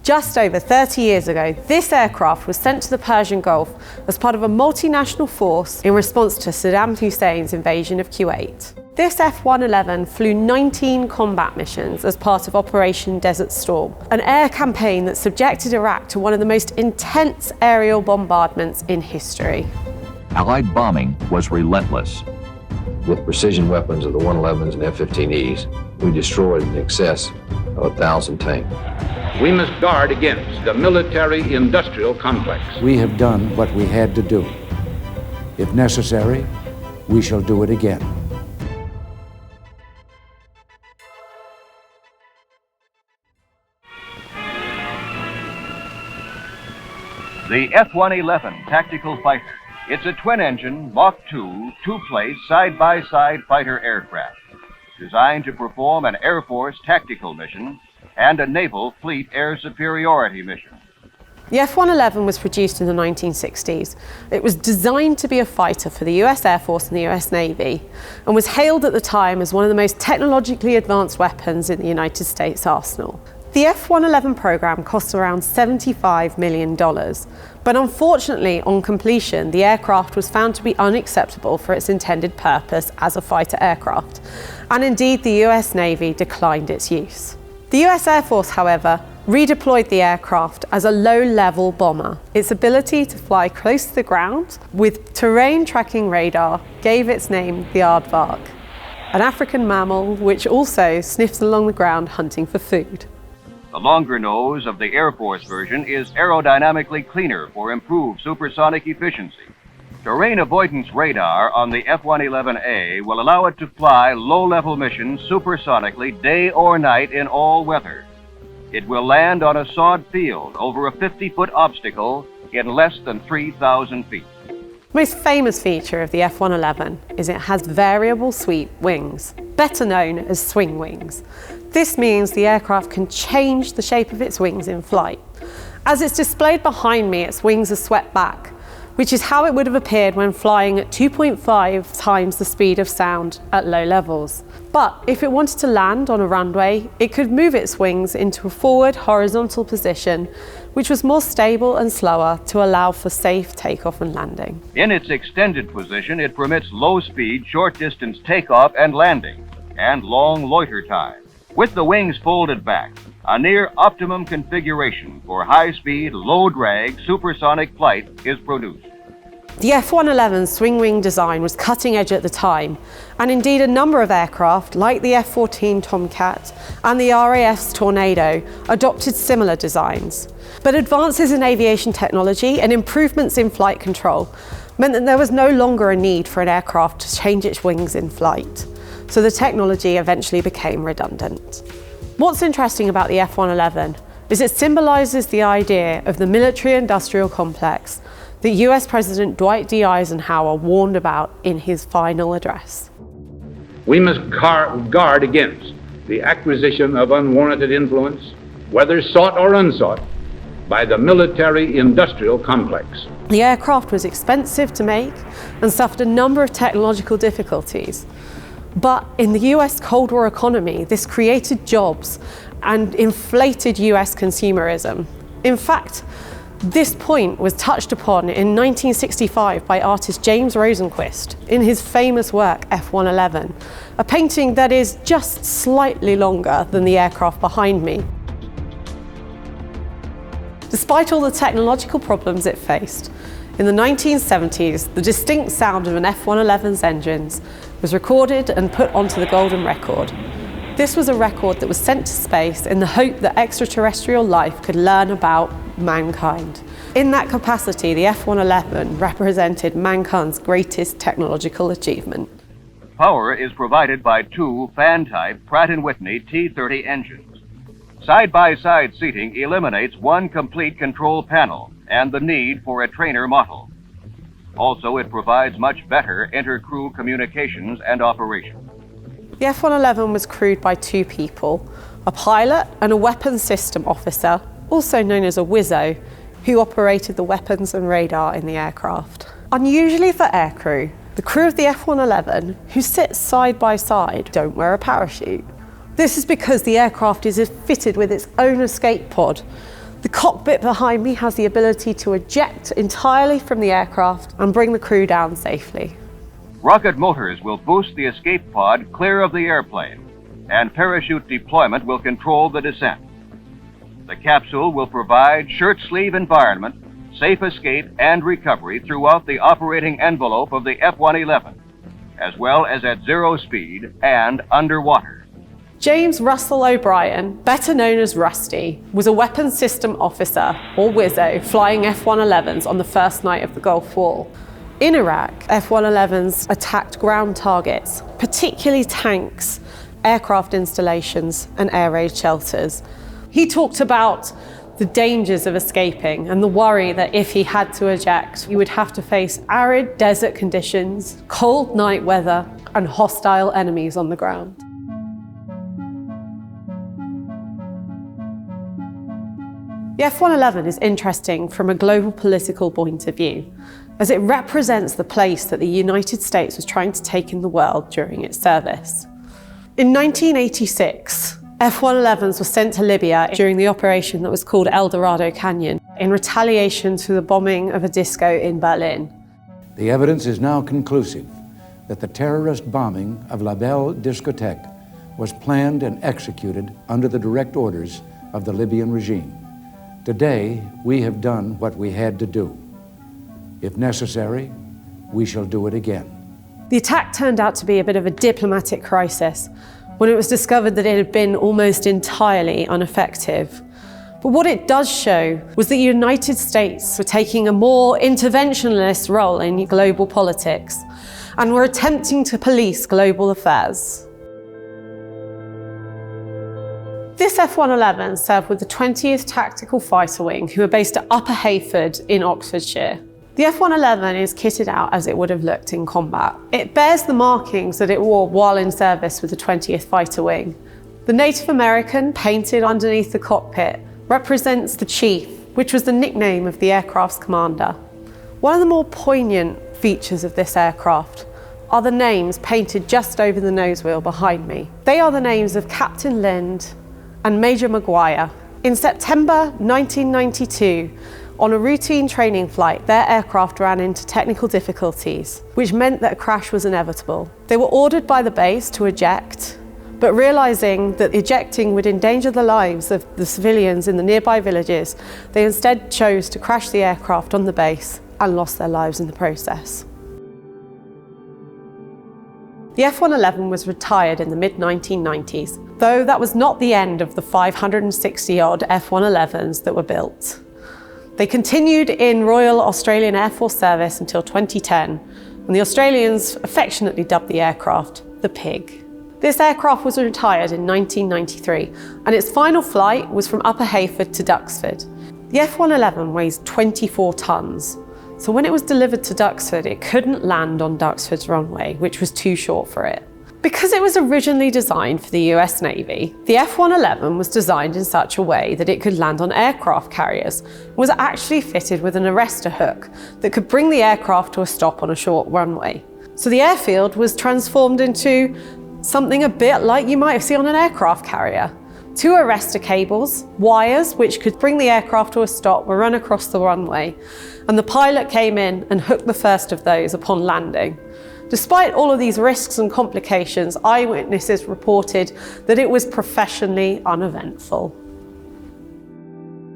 Just over 30 years ago, this aircraft was sent to the Persian Gulf as part of a multinational force in response to Saddam Hussein's invasion of Kuwait. This F-111 flew 19 combat missions as part of Operation Desert Storm, an air campaign that subjected Iraq to one of the most intense aerial bombardments in history. Allied bombing was relentless. With precision weapons of the 111s and F-15Es, we destroyed in excess of 1,000 tanks. We must guard against the military-industrial complex. We have done what we had to do. If necessary, we shall do it again. The F-111 tactical fighter. It's a twin-engine Mach 2, two-place, side-by-side fighter aircraft, designed to perform an Air Force tactical mission and a naval fleet air superiority mission. The F-111 was produced in the 1960s. It was designed to be a fighter for the US Air Force and the US Navy, and was hailed at the time as one of the most technologically advanced weapons in the United States arsenal. The F-111 program cost around $75 million, but unfortunately, on completion, the aircraft was found to be unacceptable for its intended purpose as a fighter aircraft, and indeed the US Navy declined its use. The US Air Force, however, redeployed the aircraft as a low-level bomber. Its ability to fly close to the ground with terrain tracking radar gave its name the Aardvark, an African mammal which also sniffs along the ground hunting for food. The longer nose of the Air Force version is aerodynamically cleaner for improved supersonic efficiency. Terrain avoidance radar on the F-111A will allow it to fly low-level missions supersonically day or night in all weather. It will land on a sod field over a 50-foot obstacle in less than 3,000 feet. The most famous feature of the F-111 is it has variable sweep wings, better known as swing wings. This means the aircraft can change the shape of its wings in flight. As it's displayed behind me, its wings are swept back, which is how it would have appeared when flying at 2.5 times the speed of sound at low levels. But if it wanted to land on a runway, it could move its wings into a forward horizontal position, which was more stable and slower to allow for safe takeoff and landing. In its extended position, it permits low-speed, short-distance takeoff and landing, and long loiter time. With the wings folded back, a near-optimum configuration for high-speed, low-drag, supersonic flight is produced. The F-111's swing wing design was cutting edge at the time, and indeed a number of aircraft, like the F-14 Tomcat and the RAF's Tornado, adopted similar designs. But advances in aviation technology and improvements in flight control meant that there was no longer a need for an aircraft to change its wings in flight, so the technology eventually became redundant. What's interesting about the F-111 is it symbolises the idea of the military-industrial complex that US President Dwight D Eisenhower warned about in his final address. We must guard against the acquisition of unwarranted influence, whether sought or unsought, by the military-industrial complex. The aircraft was expensive to make and suffered a number of technological difficulties. But in the US Cold War economy, this created jobs and inflated US consumerism. In fact, this point was touched upon in 1965 by artist James Rosenquist in his famous work F-111, a painting that is just slightly longer than the aircraft behind me. Despite all the technological problems it faced, in the 1970s, the distinct sound of an F-111's engines was recorded and put onto the Golden Record. This was a record that was sent to space in the hope that extraterrestrial life could learn about mankind. In that capacity, the F-111 represented mankind's greatest technological achievement. Power is provided by two fan-type Pratt & Whitney T-30 engines. Side-by-side seating eliminates one complete control panel and the need for a trainer model. Also, it provides much better inter-crew communications and operation. The F-111 was crewed by two people, a pilot and a weapons system officer, also known as a WISO, who operated the weapons and radar in the aircraft. Unusually for aircrew, the crew of the F-111, who sit side by side, don't wear a parachute. This is because the aircraft is fitted with its own escape pod The cockpit behind me has the ability to eject entirely from the aircraft and bring the crew down safely. Rocket motors will boost the escape pod clear of the airplane, and parachute deployment will control the descent. The capsule will provide shirt-sleeve environment, safe escape and recovery throughout the operating envelope of the F-111, as well as at zero speed and underwater. James Russell O'Brien, better known as Rusty, was a weapons system officer, or WISO, flying F-111s on the first night of the Gulf War. In Iraq, F-111s attacked ground targets, particularly tanks, aircraft installations and air raid shelters. He talked about the dangers of escaping and the worry that if he had to eject, he would have to face arid desert conditions, cold night weather, and hostile enemies on the ground. The F-111 is interesting from a global political point of view, as it represents the place that the United States was trying to take in the world during its service. In 1986, F-111s were sent to Libya during the operation that was called Dorado Canyon, in retaliation to the bombing of a disco in Berlin. The evidence is now conclusive that the terrorist bombing of La Belle Discotheque was planned and executed under the direct orders of the Libyan regime. Today, we have done what we had to do. If necessary, we shall do it again. The attack turned out to be a bit of a diplomatic crisis when it was discovered that it had been almost entirely ineffective. But what it does show was that the United States were taking a more interventionalist role in global politics and were attempting to police global affairs. This F-111 served with the 20th Tactical Fighter Wing, who are based at Upper Heyford in Oxfordshire. The F-111 is kitted out as it would have looked in combat. It bears the markings that it wore while in service with the 20th Fighter Wing. The Native American painted underneath the cockpit represents the Chief, which was the nickname of the aircraft's commander. One of the more poignant features of this aircraft are the names painted just over the nose wheel behind me. They are the names of Captain Lind and Major Maguire. In September 1992, on a routine training flight, their aircraft ran into technical difficulties, which meant that a crash was inevitable. They were ordered by the base to eject, but realizing that ejecting would endanger the lives of the civilians in the nearby villages, they instead chose to crash the aircraft on the base and lost their lives in the process. The F-111 was retired in the mid-1990s, though that was not the end of the 560-odd F-111s that were built. They continued in Royal Australian Air Force service until 2010, when the Australians affectionately dubbed the aircraft the Pig. This aircraft was retired in 1993, and its final flight was from Upper Heyford to Duxford. The F-111 weighs 24 tons, so when it was delivered to Duxford, it couldn't land on Duxford's runway, which was too short for it. Because it was originally designed for the US Navy, the F-111 was designed in such a way that it could land on aircraft carriers and was actually fitted with an arrestor hook that could bring the aircraft to a stop on a short runway. So the airfield was transformed into something a bit like you might see on an aircraft carrier. 2 arrestor cables, wires which could bring the aircraft to a stop, were run across the runway, and the pilot came in and hooked the first of those upon landing. Despite all of these risks and complications, eyewitnesses reported that it was professionally uneventful.